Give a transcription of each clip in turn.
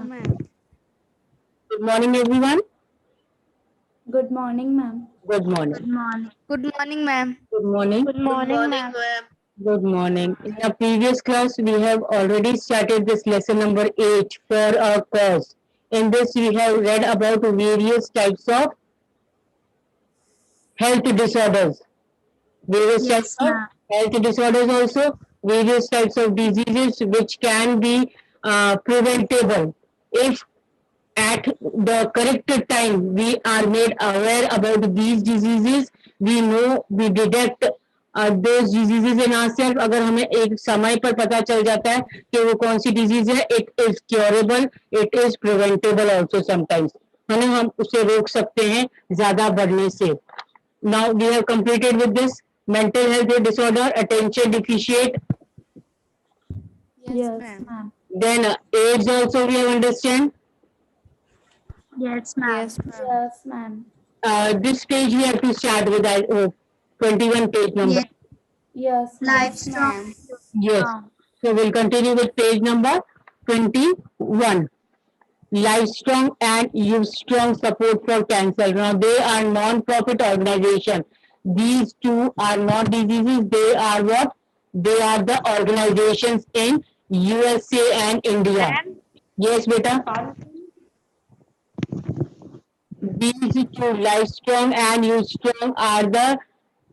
ma'am. Good morning, everyone. Good morning, ma'am. Good morning. Good morning, ma'am. Good morning. Good morning, ma'am. Good morning. In our previous class, we have already started this lesson number 8 for our course. In this, we have read about various types of health disorders. Various types Yes, of ma'am. health disorders also, various types of diseases which can be preventable if at the correct time we are made aware about these diseases. We know, we detect those diseases in ourselves. अगर हमें एक समय पर पता चल जाता है कि वो कौन सी डिजीज है, it is curable, it is preventable also sometimes. हम उसे रोक सकते हैं ज्यादा बढ़ने से. Now we have completed with this mental health disorder, attention deficit. Yes, ma'am. Then AIDS also we have understand. Yes, ma'am. Yes, ma'am. Yes, ma'am. This page we have to start with 21 page number. Yes, ma'am. Livestrong. Yes. So we'll continue with page number 21. Livestrong and Ustrong Support for Cancer. Now they are non-profit organization. These two are not diseases. They are what? They are the organizations in USA and India. Yes, beta. These two, Livestrong and Ustrong, are the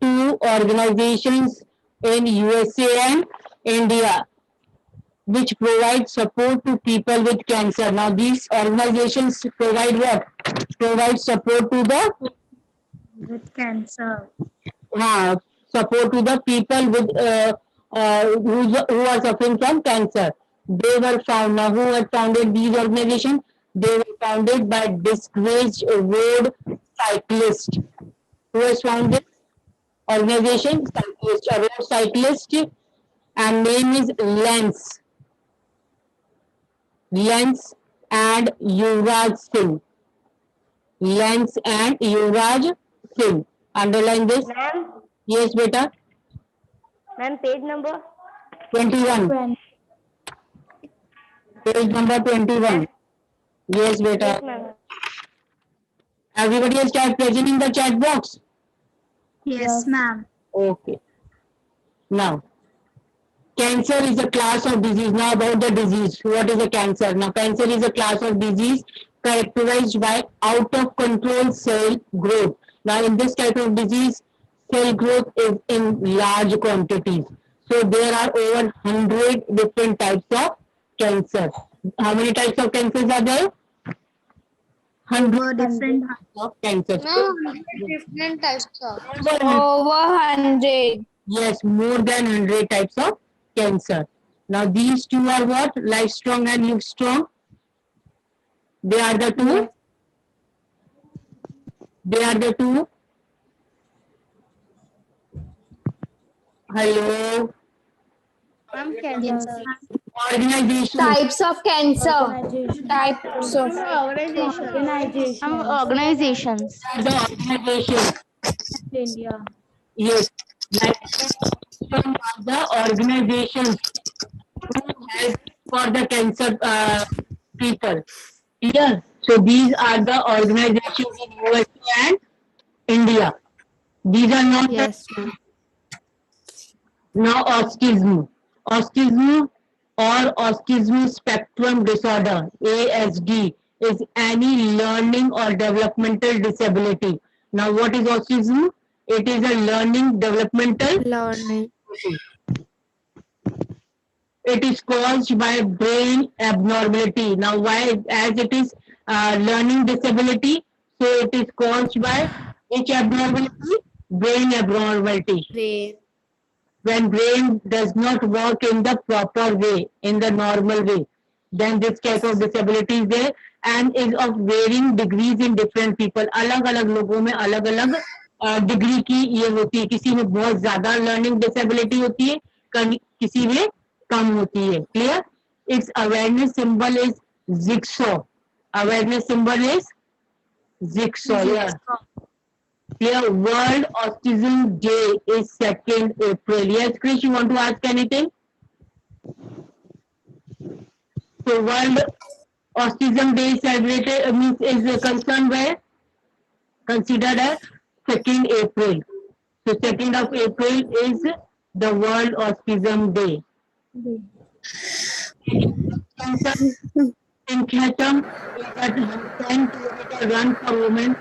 two organizations in USA and India which provide support to people with cancer. Now, these organizations provide what? Provide support to the With cancer. support to the people with who are suffering from cancer. They were found. Now, who had founded these organizations? They were founded by disgraced road cyclist. Who has founded organization? Cyclist, a road cyclist, and name is Lance. Lance and Yuvraj Singh. Lance and Yuvraj Singh. Underline this. Ma'am, Yes, beta. page number. 21. Page number 21. Yes, beta. Yes, ma'am. Everybody has started present in the chat box. Yes, ma'am. Okay. Now, cancer is a class of disease. Now about the disease. What is a cancer? Now, cancer is a class of disease characterized by out of control cell growth. Now, in this type of disease, cell growth is in large quantities. So, there are over 100 different types of cancer. How many types of cancers are there? 100 different types of cancer. Different types of. Over 100. Yes, more than 100 types of cancer. Now, these two are what? Livestrong and Livestrong. They are the two. They are the two. Hello. Cancer. Organization. Types of cancer. Organization. Types of Organization. organizations. The organization. India. Yes. Livestrong are the organizations who help for the cancer people. Clear? So these are the organizations in USA and India. These are not Yes, ma'am. now autism. Autism or autism spectrum disorder, ASD, is any learning or developmental disability. Now, what is autism? It is a learning developmental. Learning. It is caused by brain abnormality. Now, why? As it is learning disability, so it is caused by which abnormality? Brain abnormality. Brain. When brain does not work in the proper way, in the normal way, then this type of disability is there and is of varying degrees in different people. अलग अलग लोगों में अलग अलग degree की ये होती है. किसी में बहुत ज्यादा लर्निंग डिसेबिलिटी होती है, किसी में कम होती है. Clear? It's awareness symbol is jigsaw. Awareness symbol is jigsaw. Clear? World Autism Day is 2nd April. Yes, Krish, you want to ask anything? So, World Autism Day is celebrated means is concerned where considered as 2nd April. So 2nd of April is the World Autism Day. Manhattan is a 10-kilometer run for women.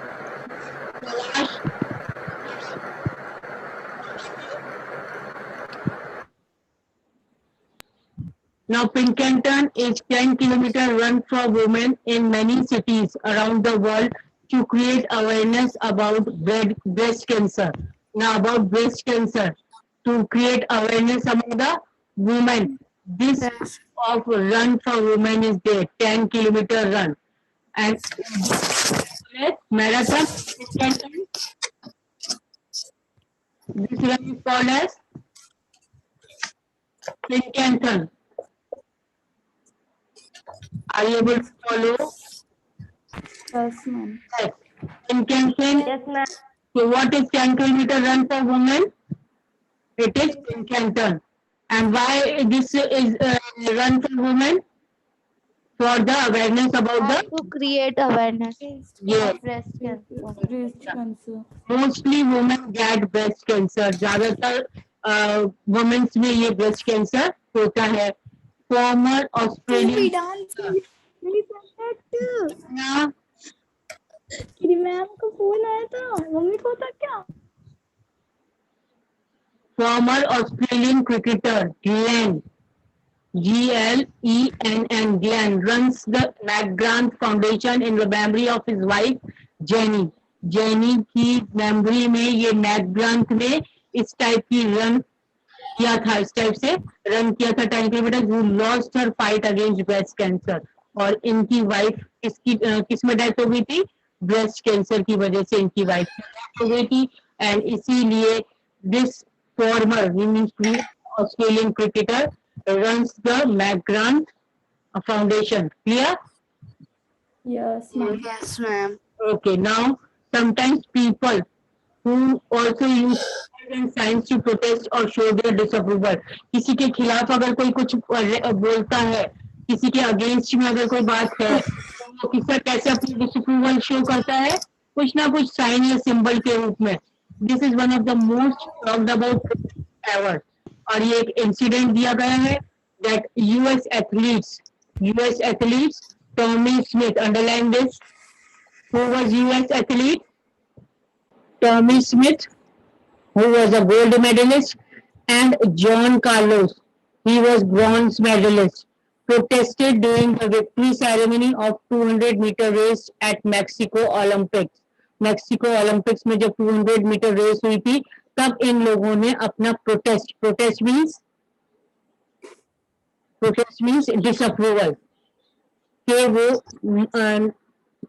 Now, Pinkerton is 10-kilometer run for women in many cities around the world to create awareness about breast cancer. Now, about breast cancer, to create awareness among the women. This of run for women is there, 10-kilometer run. And marathon, Pinkerton, this run is called as Pinkerton. Are you able to follow? Yes, ma'am. Yes. Pinkerton. Yes, ma'am. So what is 10-kilometer run for women? It is Pinkerton. And why this is run for women? For the awareness about the To create awareness yes. of breast cancer. Breast cancer. Mostly women get breast cancer. ज्यादातर women's में ये breast cancer होता है. Former Australian ma'am को phone आया था, mummy को था क्या? former Australian cricketer Glenn Glenn Glenn runs the McGrath Foundation in the memory of his wife Jenny. Jenny की मेमोरी में ये मैकग्रांथ ने इस टाइप की रन किया था, इस टाइप से रन किया था 10 kilometre. Who lost her fight against breast cancer. और इनकी वाइफ किस में डेथ हो गई थी? ब्रेस्ट कैंसर की वजह से इनकी वाइफ हो गई थी. एंड इसीलिए this farmer Australian cricketer runs the McGrath Foundation. Clear? Yes, ma'am. Yes, ma'am. Okay. Now, sometimes people who also use signs to protest or show their disapproval. किसी के खिलाफ अगर कोई कुछ बोलता है, किसी के अगेंस्ट में अगर कोई बात है, तो वो किसका कैसे अपनी डिसअप्रूवल शो करता है? कुछ ना कुछ साइन या सिंबल के रूप में. This is one of the most talked about ever. और ये एक इंसिडेंट दिया गया है that US athletes Tommy Smith, underline this. Who was US athlete? Tommy Smith, who was a gold medalist, and John Carlos, he was bronze medalist, protested during the victory ceremony of 200-meter race at Mexico Olympics. Mexico Olympics में जब 200 metre race हुई थी, तब इन लोगों ने अपना protest means disapproval कि वो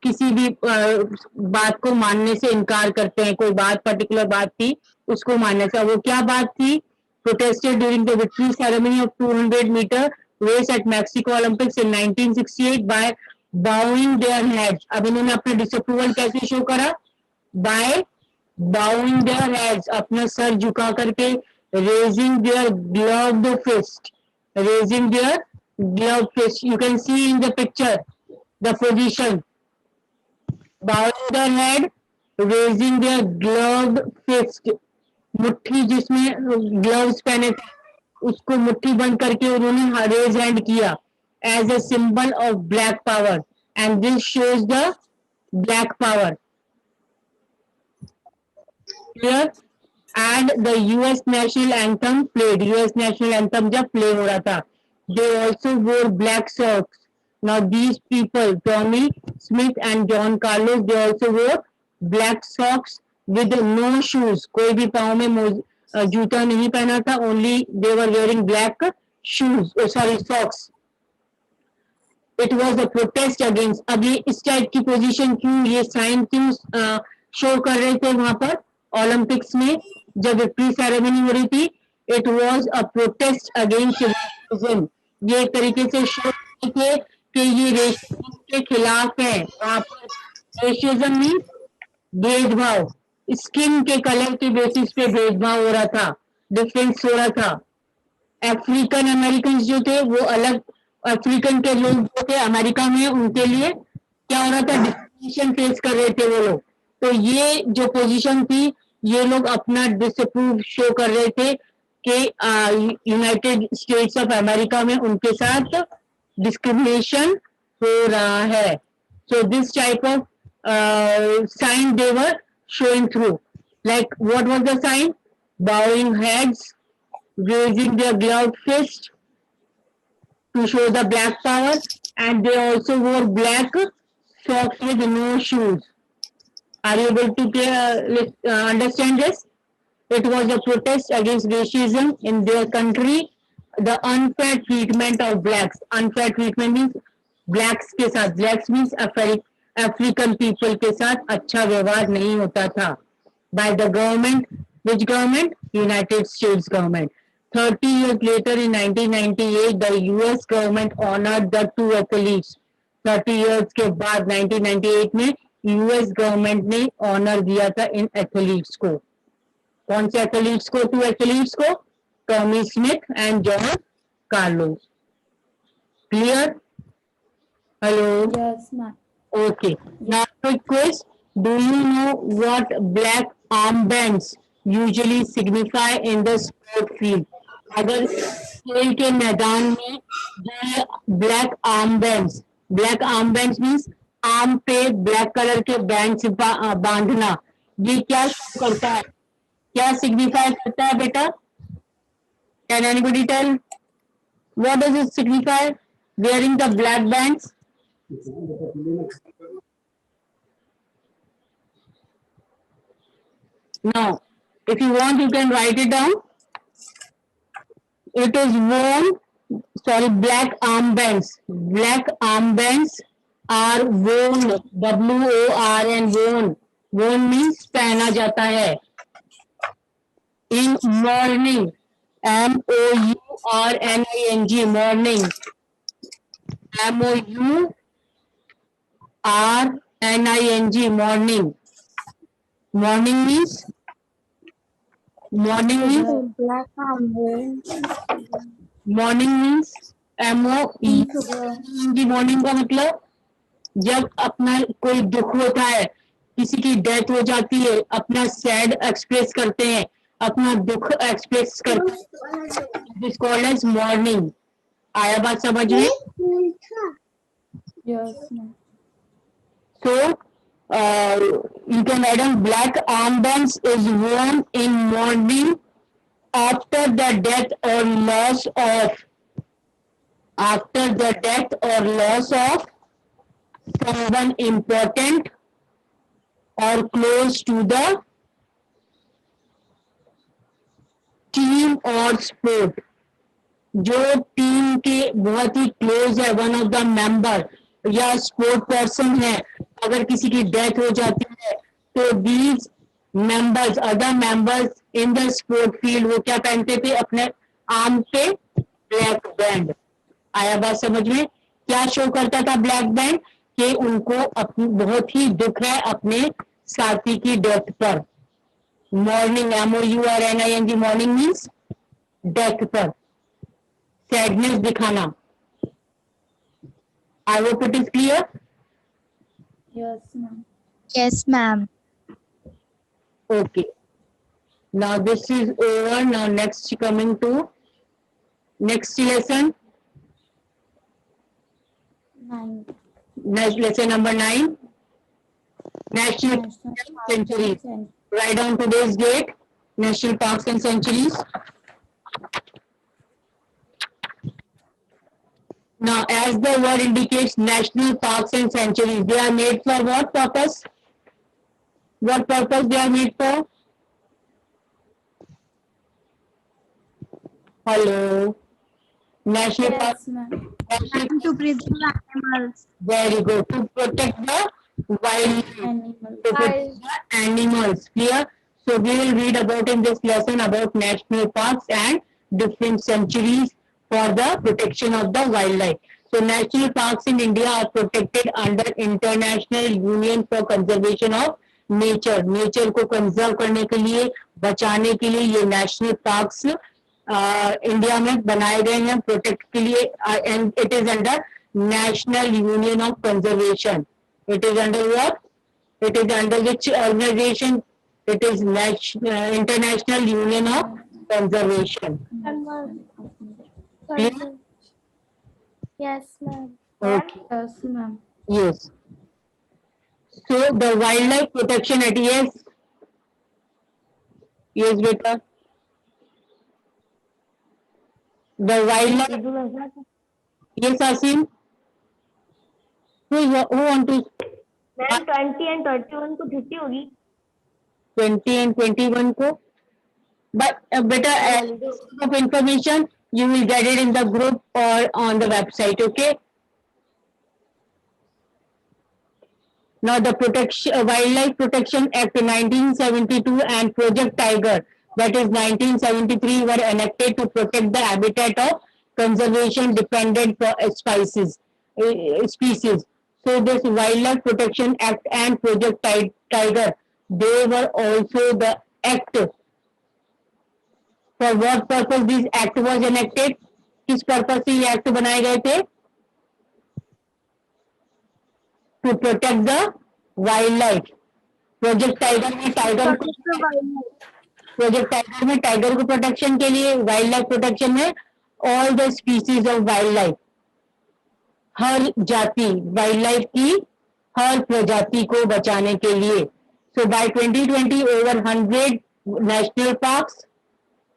किसी भी बात को मानने से इनकार करते हैं. कोई बात पर्टिकुलर बात थी उसको मानने से. वो क्या बात थी? Protested during the victory ceremony of 200 metre race at Mexico Olympics in 1968 by bowing their heads. अब इन्होंने अपना डिसअप्रूवल कैसे शो करा? बाय बाउइंग देयर हेड्स, अपना सर झुका करके, raising their gloved fist, raising their gloved fist. You can see in the picture the position. Bowing their head, raising their gloved fist. मुट्ठी जिसमें ग्लव्स पहने थे उसको मुट्ठी बंद करके उन्होंने रेज हैंड किया as a symbol of black power, and this shows the black power. Clear? And the US national anthem played. US national anthem जब play हो रहा था, they also wore black socks. Now these people, Tommy Smith and John Carlos, they also wore black socks with no shoes. कोई भी पाँव में जूता नहीं पहना था. Only they were wearing black shoes. Oh, sorry, socks. It was a protest against. अब ये इस टाइप की पोजीशन क्यों, ये साइन क्यों शो कर रहे थे वहां पर ओलंपिक्स में जब विक्ट्री सेरेमनी हो रही थी? It was a protest against racism. ये एक तरीके से शो थे कि ये रेसिज्म के खिलाफ है. वहां पर रेसिज्म मीन भेदभाव, स्किन के कलर के बेसिस पे भेदभाव हो रहा था, डिफरेंस हो रहा था. अफ्रीकन अमेरिकन जो थे वो अलग अफ्रीकन के लोग जो थे अमेरिका में, उनके लिए क्या हो रहा था, डिस्क्रिमिनेशन फेस कर रहे थे वो लोग। तो ये जो पोजीशन थी, ये लोग अपना डिसअप्रूव शो कर रहे थे कि यूनाइटेड स्टेट्स ऑफ अमेरिका में उनके साथ डिस्क्रिमिनेशन हो रहा है. So this type of sign they were showing through. Like what was the sign? Bowing heads, raising their gloved fist to show the black power, and they also wore black socks with no shoes. Are you able to understand this? It was a protest against racism in their country, the unfair treatment of blacks. Unfair treatment means blacks के साथ, blacks means African people के साथ अच्छा व्यवहार नहीं होता था. By the government, which government? United States government. 30 years later in 1998, the US government honored the two athletes. 30 years के बाद 1998 में US government ने honor दिया था इन athletes को. कौन से एथलीट्स को? टू एथलीट्स को, Tommy Smith and John Carlos. Clear? Hello. Yes, ma'am. Okay. Now quick quiz. Do you know what black armbands usually signify in the sport field? अगर खेल के मैदान में ये ब्लैक आर्मबैंड्स मीन्स आर्म पे black colour के band से बांधना, ये क्या शो करता है, क्या सिग्निफाई करता है बेटा? Can anybody tell what does it signify wearing the black bands? Now, if you want, you can write it down. It is worn, black armbands. Black armbands are worn, W-O-R-N, worn. Worn means पहना जाता है. In morning, M-O-U-R-N-I-N-G, morning. M-O-U-R-N-I-N-G, morning. Morning means Black armband. Morning means MOE. Morning का मतलब जब अपना कोई दुख होता है, किसी की डेथ हो जाती है, अपना सैड एक्सप्रेस करते हैं, अपना दुख एक्सप्रेस करते हैं, दिस कॉल्ड एज मॉर्निंग. आया बात समझ में? Yes, ma'am. So you can write down black armbands is worn in mourning after the death or loss of someone important or close to the team or sport. जो team के बहुत ही close है, one of the member या sport person है, अगर किसी की death हो जाती है तो these members, other members in the sport field, वो क्या पहनते थे? अपने आर्म पे ब्लैक बैंड. आया बात समझ में? क्या शो करता था ब्लैक बैंड? कि उनको बहुत ही दुख है अपने साथी की डेथ पर. Morning, MOURNING, morning means death पर सैडनेस दिखाना. I hope it is clear. Yes, ma'am. Yes, ma'am. Okay. Now this is over. Now next coming to next lesson. 9. Next lesson number 9. National Sanctuaries. Write down today's date. National Parks and Sanctuaries. Now, as the word indicates, national parks and sanctuaries, they are made for what purpose? What purpose they are made for? Hello. National Yes, parks. ma'am. To preserve animals. Very good. To protect the wild, Animal. to protect the animals. Clear? So we will read about in this lesson about national parks and different sanctuaries for the protection of the wildlife. So national parks in India are protected under International Union for Conservation of Nature. Nature को conserve करने के लिए, बचाने के लिए ये national parks India में बनाए गए हैं प्रोटेक्ट के लिए, and it is under national union of conservation. It is under what? It is under which organization? It is international union of conservation. Yes, ma'am. Okay. Yes, ma'am. Yes. So the wildlife protection at yes beta. The wildlife. Yes, Asim. Who want to? Ma'am 20 and 31 को छुट्टी होगी. 20 and 21 को. But better of information you will get it in the group or on the website. Okay. Now the Wildlife Protection Act 1972 and Project Tiger, that is 1973, were enacted to protect the habitat of conservation dependent species. So this Wildlife Protection Act and Project Tiger, they were also the act. For what purpose this act was enacted? किस purpose से ये act बनाए गए थे? To protect the wildlife. Project tiger में tiger को protection के लिए, वाइल्ड लाइफ प्रोटेक्शन में all the species of wildlife, हर जाति वाइल्ड लाइफ की हर प्रजाति को बचाने के लिए. So by 2020 over 100 national parks,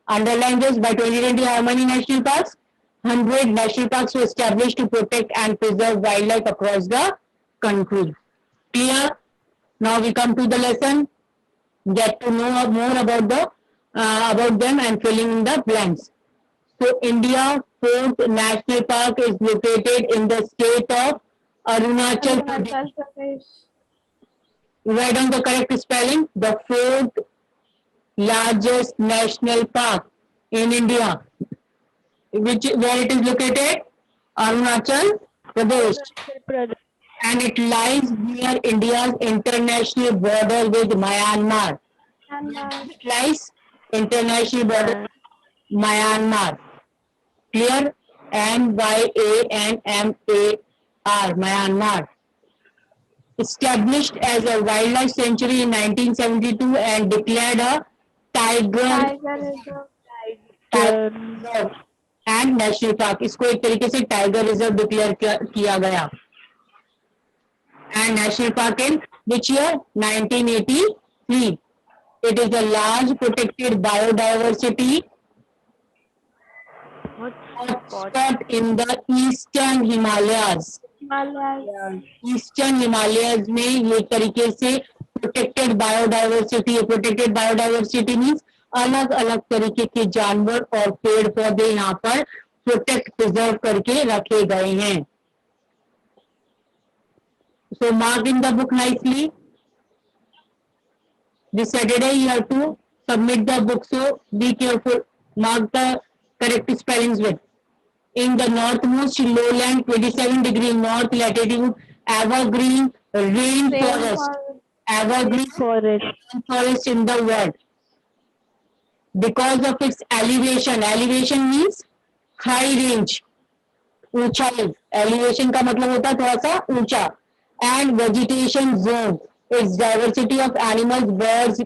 underline this, by 2020 how many national parks? 100 national parks were established to protect and preserve wildlife across the country. Clear? Now we come to the lesson. Get to know more about them and filling in the blanks. So India 4th National Park is located in the state of Arunachal Pradesh. Write down the correct spelling. The 4th largest national park in India. Where it is located? Arunachal Pradesh. And it lies near India's international border with Myanmar. It lies international border with Myanmar. Clear? M-Y-A-N-M-A-R, Myanmar. Established as a wildlife sanctuary in 1972 and declared a tiger and national park. इसको एक तरीके से tiger reserve declare किया गया. And national park in which year? 1983. It is a large protected biodiversity hotspot in the eastern Himalayas. Eastern Himalayas में ये तरीके से प्रोटेक्टेड बायोडाइवर्सिटी है. प्रोटेक्टेड बायोडाइवर्सिटी मीन्स अलग अलग तरीके के जानवर और पेड़ पौधे यहाँ पर प्रोटेक्ट प्रिजर्व करके रखे गए हैं. So mark in the book nicely. This Saturday you have to submit the book, so be careful. Mark the correct spellings with. In the northmost lowland, 27° north latitude, evergreen rainforest. Evergreen forest in the world. Because of its elevation. Elevation means high range. ऊंचाई. Elevation का मतलब होता है थोड़ा सा ऊंचा. And vegetation zone. Its diversity of animals, birds,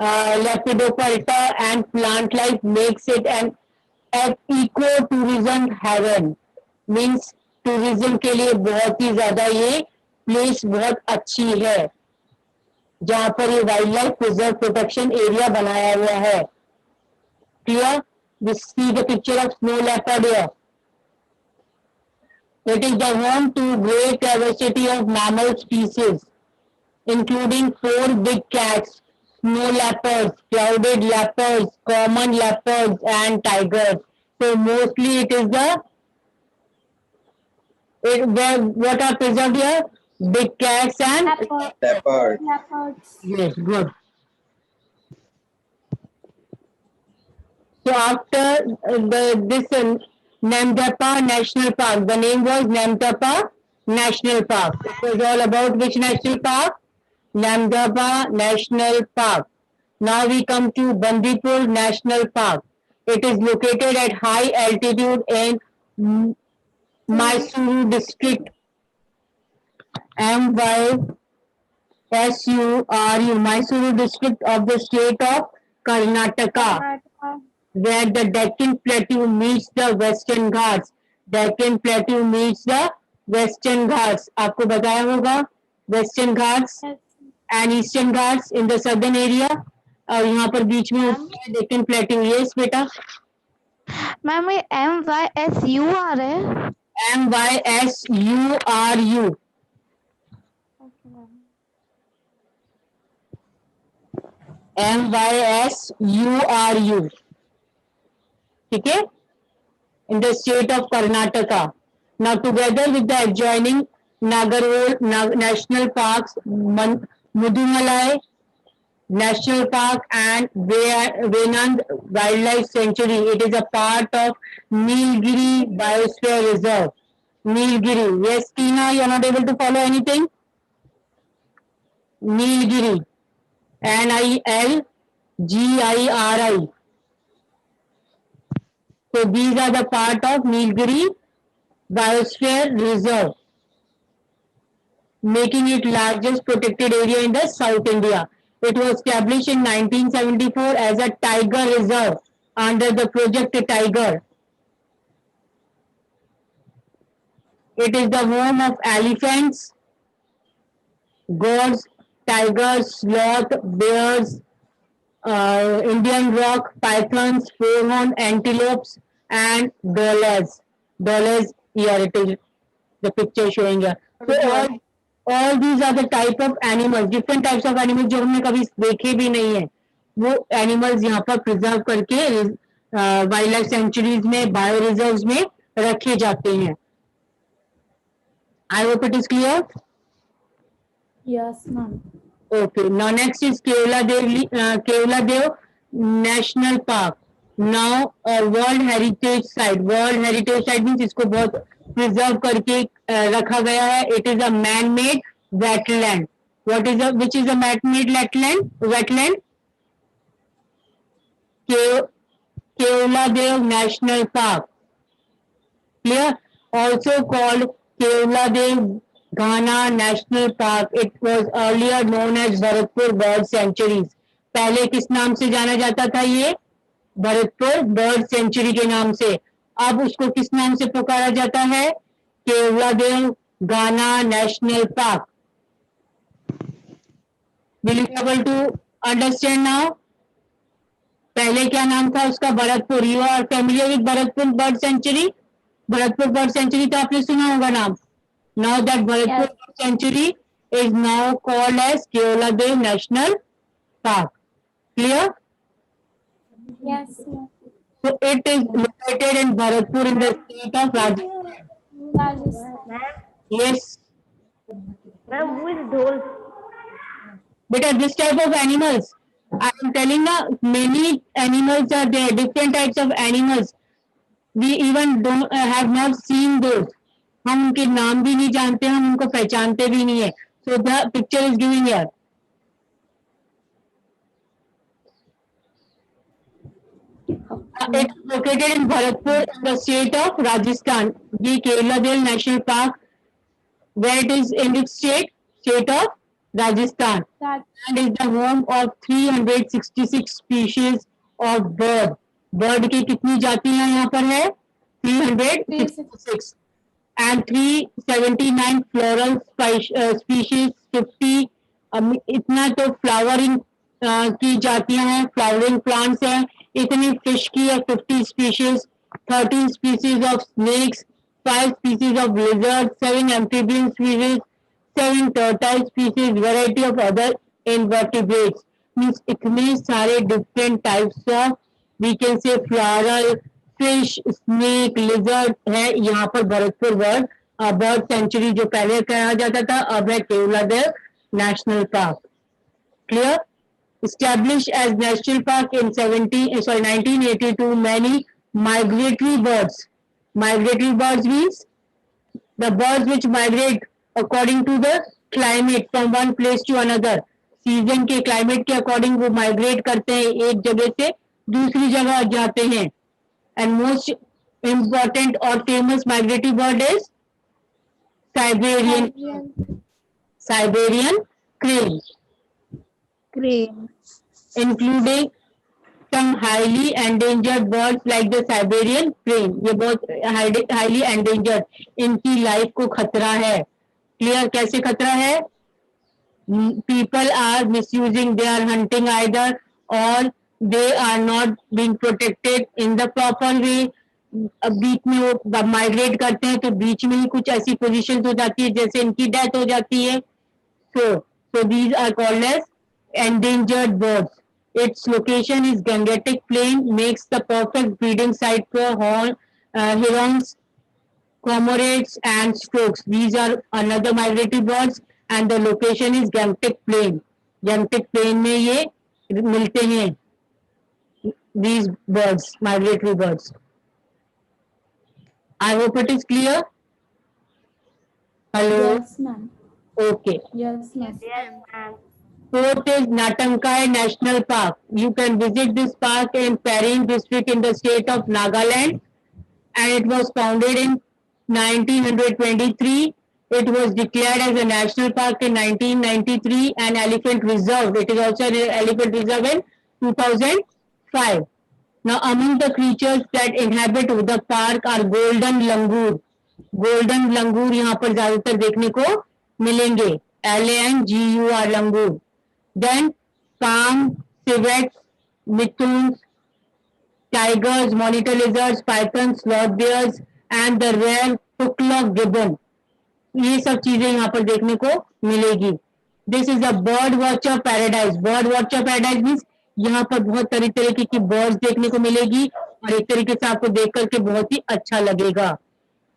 lepidopterata and plant life makes it an eco-tourism heaven. Means tourism के लिए बहुत ही ज्यादा ये प्लेस बहुत अच्छी है, जहाँ पर ये wild life preserve protection area बनाया हुआ है. Clear? We see the picture of snow leopard here. It is the home to great diversity of mammal species, including 4 big cats, snow leopards, clouded leopards, common leopards, and tigers. So mostly it is what are preserved here? Big cats and Leopard. yes, good. So after this Namdapha National Park, the name was Namdapha National Park. It was all about which national park? Namdapha National Park. Now we come to Bandipur National Park. It is located at high altitude in Mysuru district. MYSURU, Mysuru district of the state of Karnataka, where the Deccan Plateau meets the Western Ghats. Deccan Plateau meets the Western Ghats. आपको बताया होगा Western Ghats Yes. and Eastern Ghats in the southern area. और यहाँ पर बीच में Deccan Plateau. Yes बेटा. Ma'am ये MYSU आ रहा है. MYSURU. MYSURU. ठीक है? In the state of Karnataka. Now, together with the adjoining Nagarhole National Parks, Mudumalai National Park and Venand Wildlife Sanctuary, it is a part of Nilgiri Biosphere Reserve. Nilgiri. Yes, Tina, you are not able to follow anything? Nilgiri. NILGIRI. So these are the part of Nilgiri Biosphere Reserve, making it largest protected area in the South India. It was established in 1974 as a tiger reserve under the Project Tiger. It is the home of elephants, goats, tigers, sloth, bears, Indian rock, pythons, four-horned antelopes, and dollars. Dollars, here it is, the picture showing here. So all these are the type of animals, different types of animals जो हमने कभी देखे भी नहीं है, वो animals यहाँ पर preserve करके wildlife sanctuaries में, bio reserves में रखे जाते हैं. I hope it is clear. Yes, ma'am. Okay. Now next is Kevladev National Park. Now World Heritage Site. World Heritage Site means इसको बहुत preserve करके रखा गया है. It is a man-made wetland. Which is a man-made wetland? Kevladev National Park. Clear? Also called Kevladev Ghana National Park. It was earlier known as Bharatpur Bird Sanctuaries. पहले किस नाम से जाना जाता था ये? भरतपुर बर्ड सेंचुरी के नाम से. अब उसको किस नाम से पुकारा जाता है? केवलादेव गाना national park. Will you be able to understand now? पहले क्या नाम था उसका? Bharatpur. You are familiar with Bharatpur Bird Sanctuary? Bharatpur bird sanctuary तो आपने सुना होगा नाम. Now that Bharatpur Bird Sanctuary is now called as Kevladev National Park. Clear? Yes, ma'am. So it is located in Bharatpur in the state of Rajasthan. Rajasthan. Yes. Ma'am, who is Dhol? But this type of animals, I am telling you, many animals are there, different types of animals. We even don't have not seen those. हम उनके नाम भी नहीं जानते, हम उनको पहचानते भी नहीं है. So the picture is given here. It is located in Bharatpur, in the state of Rajasthan. The Kevladev National Park, where it is in its state of Rajasthan, and is the home of 366 species of bird. Bird की कितनी जातियां यहाँ पर है? 366. And 379 floral species, 50 इतना तो flowering की जातियां हैं, flowering plants हैं. इतनी fish की है 50 species, 13 species of snakes, 5 species of lizards, 7 amphibian species, 7 tortoise species, variety of other invertebrates. Means इतने सारे different types of, we can say floral, fish, snake, lizard है यहाँ पर भरतपुर बर्ड सेंचुरी जो पहले कहा जाता था, अब है Keoladeo national park. Clear? Established as national park in 1982, many migratory birds. Migratory birds means the birds which migrate according to the climate from one place to another. Season के क्लाइमेट के according वो माइग्रेट करते हैं एक जगह से दूसरी जगह जाते हैं. And most important or famous migratory bird is Siberian crane, Crane. including some highly endangered birds like the Siberian crane. ये बहुत highly endangered, इनकी life को खतरा है. Clear? कैसे खतरा है? People are misusing, they are hunting either, or they are not being protected in the proper way. अब बीच में वो माइग्रेट करते हैं तो बीच में ही कुछ ऐसी पोजीशन हो जाती है जैसे इनकी डेथ हो जाती है. So these are called as endangered birds. Its location is Gangetic Plain, makes the perfect breeding site for herons, cormorants and storks. These are another migratory birds and the location is Gangetic Plain. Gangetic Plain में ये मिलते हैं. These birds, migratory birds. I hope it is clear. Hello. Yes, ma'am. Okay. Yes, ma'am. Yes, ma'am. Fourth is Natankai National Park. You can visit this park in Parin district in the state of Nagaland, and it was founded in 1923. It was declared as a national park in 1993 and elephant reserve. It is also an elephant reserve in 2005. Now, among the creatures that inhabit the park are golden langur. Golden langur यहाँ पर ज्यादातर देखने को मिलेंगे. LANGUR langur. Then palm, civets, mithons, tigers, monitor lizards, pythons, sloth bears, and the rare hook-lock gibbon. ये सब चीजें यहाँ पर देखने को मिलेगी. This is a bird watcher paradise. Bird watcher paradise means यहाँ पर बहुत तरीके की बर्ड्स देखने को मिलेगी और एक तरीके से आपको देख करके बहुत ही अच्छा लगेगा.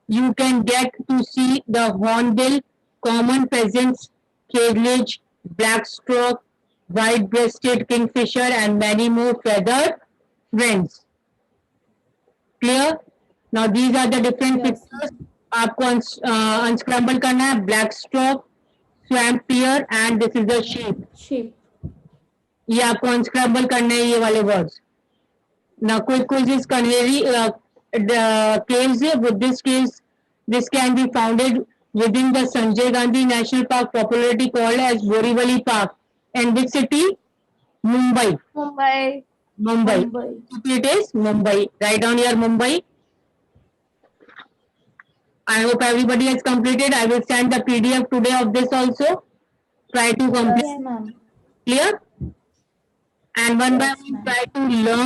You can get to see the hornbill, common pheasants, cagelage, blackstock, white-breasted kingfisher, and many more feathered wrens. Clear? Now these are the different Yes. pictures. आपको unscramble करना है. Blackstock, swamp deer, and this is the sheep. Sheep. ये आपको unscramble करने हैं ये वाले words. Now quick quiz is Kanheri caves. With this caves, this can be founded within the Sanjay Gandhi National Park, popularly called as Borivali Park. And which city? Mumbai. Mumbai. Mumbai. Mumbai. It is Mumbai. Write down here Mumbai. I hope everybody has completed. I will send the PDF today of this also. Try to complete. Yes, ma'am. Clear? And one by Yes, one, ma'am. try to learn